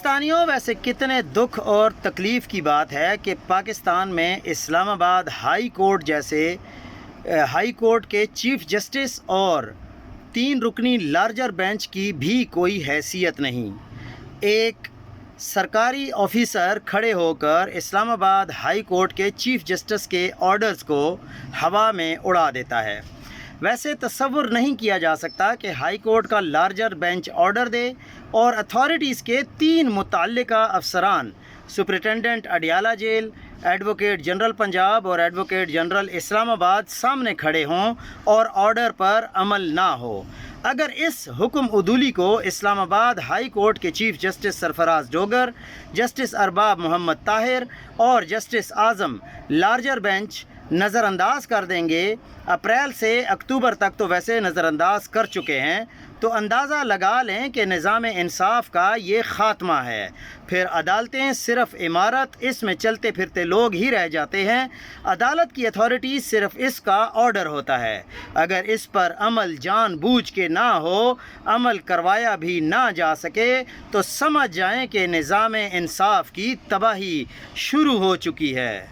پاکستانیوں، ویسے کتنے دکھ اور تکلیف کی بات ہے کہ پاکستان میں اسلام آباد ہائی کورٹ جیسے ہائی کورٹ کے چیف جسٹس اور 3 رکنی لارجر بینچ کی بھی کوئی حیثیت نہیں۔ ایک سرکاری آفیسر کھڑے ہو کر اسلام آباد ہائی کورٹ کے چیف جسٹس کے آرڈرز کو ہوا میں اڑا دیتا ہے۔ ویسے تصور نہیں کیا جا سکتا کہ ہائی کورٹ کا لارجر بینچ آرڈر دے اور اتھارٹیز کے 3 متعلقہ افسران superintendent Adiala jail, advocate general Punjab اور ایڈوکیٹ جنرل اسلام آباد سامنے کھڑے ہوں اور آرڈر پر عمل نہ ہو۔ اگر اس حکم عدولی کو اسلام آباد ہائی کورٹ کے چیف جسٹس سرفراز ڈوگر، جسٹس ارباب محمد طاہر اور جسٹس اعظم لارجر بینچ نظر انداز کر دیں گے، اپریل سے اکتوبر تک تو ویسے نظر انداز کر چکے ہیں، تو اندازہ لگا لیں کہ نظام انصاف کا یہ خاتمہ ہے۔ پھر عدالتیں صرف عمارت، اس میں چلتے پھرتے لوگ ہی رہ جاتے ہیں۔ عدالت کی اتھارٹی صرف اس کا آرڈر ہوتا ہے۔ اگر اس پر عمل جان بوجھ کے نہ ہو، عمل کروایا بھی نہ جا سکے، تو سمجھ جائیں کہ نظام انصاف کی تباہی شروع ہو چکی ہے۔